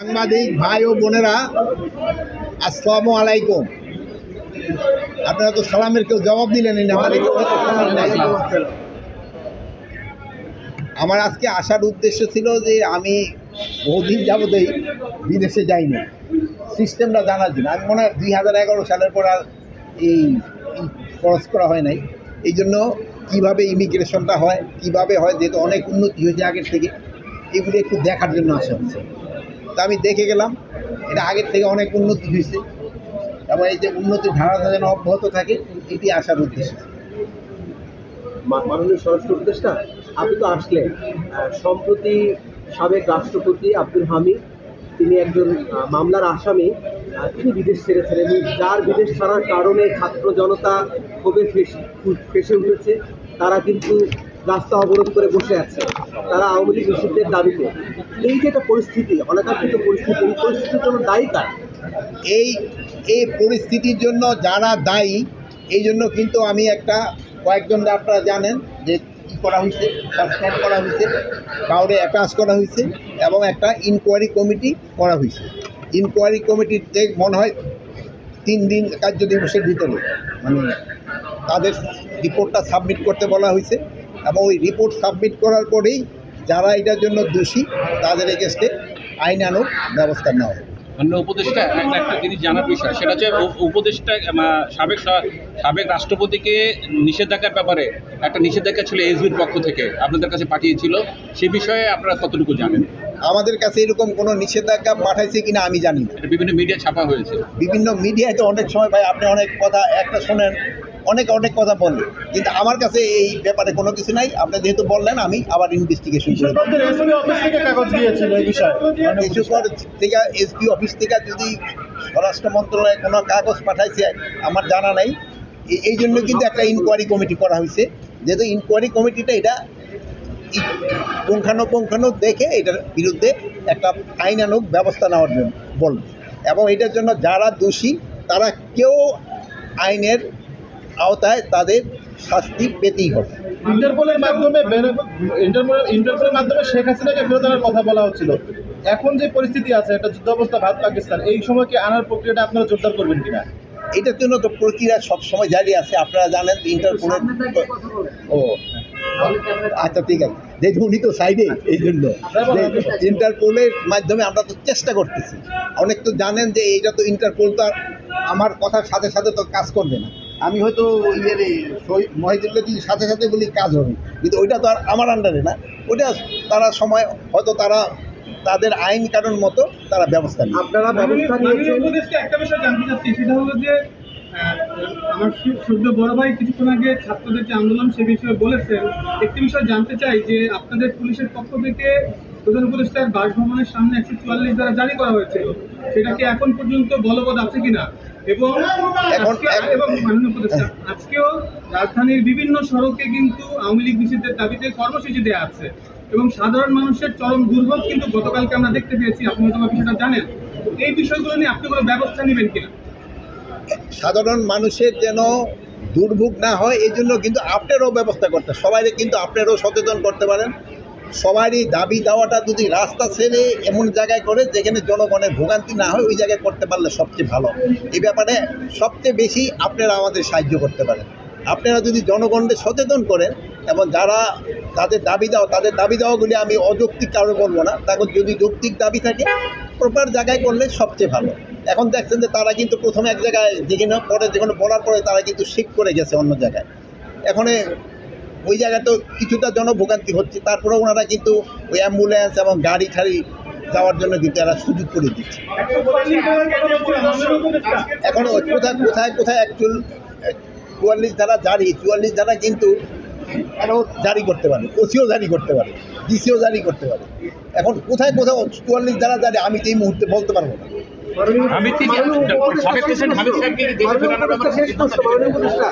সাংবাদিক ভাই ও বোনেরা, আসসালামু আলাইকুম। আপনারা তো সালামের কেউ জবাব দিলেন না। আমার আজকে আসার উদ্দেশ্য ছিল যে আমি বহুদিন যাবতই বিদেশে যাইনি, সিস্টেমটা জানার জন্য। আমি মনে হয় 2011 সালের পর আর এই খরচ করা হয় নাই। এই জন্য কীভাবে ইমিগ্রেশনটা হয়, কীভাবে হয়, যেহেতু অনেক উন্নতি হয়েছে আগের থেকে, এগুলি একটু দেখার জন্য আসা হচ্ছে। তা আমি দেখে গেলাম, এটা আগের থেকে অনেক উন্নতি হয়েছে এবং এই যে উন্নতির ধারাটা যেন অব্যাহত থাকে, এটি আসার উদ্দেশ্য। মাননীয় স্বরাষ্ট্র উপদেষ্টা, আপনি তো আসলেন। সম্প্রতি সাবেক রাষ্ট্রপতি আব্দুল হামিদ, তিনি একজন মামলার আসামি, তিনি বিদেশ ছেড়েছেন এবং যার বিদেশ ছাড়ার কারণে ছাত্র জনতা ক্ষোভে ফেসে উঠেছে। তারা কিন্তু রাস্তা অবরোধ করে বসে আছে, তারা আওয়ামী লীগ নিষিদ্ধের দাবিতে। এই যে একটা পরিস্থিতি, অনাকাঙ্ক্ষিত পরিস্থিতি, এই পরিস্থিতির জন্য দায়ী কারা? এই পরিস্থিতির জন্য যারা দায়ী, এই জন্য কিন্তু আমি কয়েকজন আপনারা জানেন যে কী করা হয়েছে, সাসপেন্ড করা হয়েছে, কাউরে অ্যাটাচ করা হয়েছে এবং একটা ইনকোয়ারি কমিটি করা হয়েছে। ইনকোয়ারি কমিটিতে মনে হয় 3 দিন কার্য দিবসের ভিতরে তাদের রিপোর্টটা সাবমিট করতে বলা হয়েছে এবং ওই রিপোর্ট সাবমিট করার পরেই যারা এটার জন্য দোষী তাদের এগেস্টে আইনানুগ ব্যবস্থা নেওয়া হবে। অন্য উপদেষ্টা একটা জিনিস জানার বিষয়, সেটা হচ্ছে উপদেষ্টা সাবেক রাষ্ট্রপতিকে নিষেধাজ্ঞার ব্যাপারে একটা নিষেধাজ্ঞা ছিল এসবির পক্ষ থেকে আপনাদের কাছে পাঠিয়েছিল, সে বিষয়ে আপনারা কতটুকু জানেন? আমাদের কাছে এরকম কোনো নিষেধাজ্ঞা পাঠাইছে কিনা আমি জানি না। এটা বিভিন্ন মিডিয়া ছাপা হয়েছে। বিভিন্ন মিডিয়ায় তো অনেক সময় ভাই আপনি অনেক কথা একটা শোনেন, অনেক কথা বলেন, কিন্তু আমার কাছে এই ব্যাপারে কোনো কিছু নাই। আপনি যেহেতু বললেন, আমি আবার ইনভেস্টিগেশন করে এসপি অফিস থেকে যদি স্বরাষ্ট্র মন্ত্রণালয়ে কোনো কাগজ পাঠাইছে আমার জানা নাই। এই জন্য কিন্তু একটা ইনকোয়ারি কমিটি করা হয়েছে, যেহেতু ইনকোয়ারি কমিটিটা এটা পুঙ্খানুপুঙ্খানু দেখে এটার বিরুদ্ধে একটা আইনানুগ ব্যবস্থা নেওয়ার জন্য বলবে এবং এটার জন্য যারা দোষী তারা কেউ আইনের আওতায় তাদের শাস্তি পেতেই হবে। ইন্টারপোলের মাধ্যমে শেখ হাসিনাকে ফেরত আনার কথা বলা হচ্ছিল। এখন যে পরিস্থিতি আছে, একটা যুদ্ধাবস্থা ভারত পাকিস্তান, এই সময় কি আনার প্রক্রিয়াটা আপনারা জোরদার করবেন কিনা? এটার জন্য তো প্রক্রিয়া সবসময় জারি আছে। আপনারা জানেন ইন্টারপোলের আচ্ছা ঠিক আছে, যেহেতু উনি তো সাইডে, এই জন্য ইন্টারপোলের মাধ্যমে আমরা তো চেষ্টা করতেছি। অনেক তো জানেন যে এইটা তো ইন্টারপোল তো আমার কথার সাথে সাথে তো কাজ করবে না। আমি হয়তো মহিদুল্লাহ সাথে সাথে বলি কাজ হবে, কিন্তু ওইটা তো আর আমার আন্ডারে না। ওইটা তারা সময় হয়তো তারা তাদের আইন কানুন মতো তারা ব্যবস্থা নেয়। আপনারা ব্যবস্থা নিয়েছেন। একটা বিষয় জানতে চাচ্ছি, সেটা হলো যে আমার সূর্য বড় ভাই কিছুক্ষণ আগে ছাত্রদের যে আন্দোলন সে বিষয়ে বলেছেন। একটি বিষয় জানতে চাই যে আপনাদের পুলিশের পক্ষ থেকে প্রধান উপদেষ্টার বাসভবনের সামনে 144 ধারা জারি করা হয়েছে, সেটা কি এখন পর্যন্ত বলবৎ আছে কিনা? এবং মাননীয় উপদেষ্টা, আজকেও রাজধানীর বিভিন্ন সড়কে কিন্তু আওয়ামী লীগ নিষিদ্ধের দাবিতে কর্মসূচি দেওয়া আছে এবং সাধারণ মানুষের চরম দুর্ভোগ কিন্তু গতকালকে আমরা দেখতে পেয়েছি। আপনি হয়তো বিষয়টা জানেন। এই বিষয়গুলো নিয়ে আপনি কোনো ব্যবস্থা নেবেন কিনা? সাধারণ মানুষের যেন দুর্ভোগ না হয় এই জন্য কিন্তু আপনারাও ব্যবস্থা করতে, সবাই কিন্তু আপনারাও সচেতন করতে পারেন। সবারই দাবি দেওয়াটা যদি রাস্তা ছেড়ে এমন জায়গায় করে যেখানে জনগণের ভোগান্তি না হয়, ওই জায়গায় করতে পারলে সবচেয়ে ভালো। এই ব্যাপারে সবচেয়ে বেশি আপনারা আমাদের সাহায্য করতে পারেন। আপনারা যদি জনগণকে সচেতন করেন এবং যারা তাদের দাবি দেওয়াগুলি আমি অযৌক্তিক কারণে বলবো না, তখন যদি যৌক্তিক দাবি থাকে প্রপার জায়গায় করলে সবচেয়ে ভালো। এখন দেখছেন যে তারা কিন্তু প্রথমে এক জায়গায় যেখানে বলার পরে তারা কিন্তু শিফট করে গেছে অন্য জায়গায়। এখন ওই জায়গায় তো কিছুটা জনভোগান্তি হচ্ছে, তারপরে ওনারা কিন্তু ওই অ্যাম্বুলেন্স এবং গাড়ি ঠাড়ি যাওয়ার জন্য কিন্তু এরা সুযোগ করে দিচ্ছে। এখন কোথায় অ্যাকচুয়াল 44 ধারা কিন্তু আরও জারি করতে পারে, ওসিও জারি করতে পারে, ডিসিও জারি করতে পারে। এখন কোথায় 44 ধারা জারি আমি এই মুহূর্তে বলতে পারবো না। শেষ প্রশ্ন, মাননীয় উপদেষ্টা।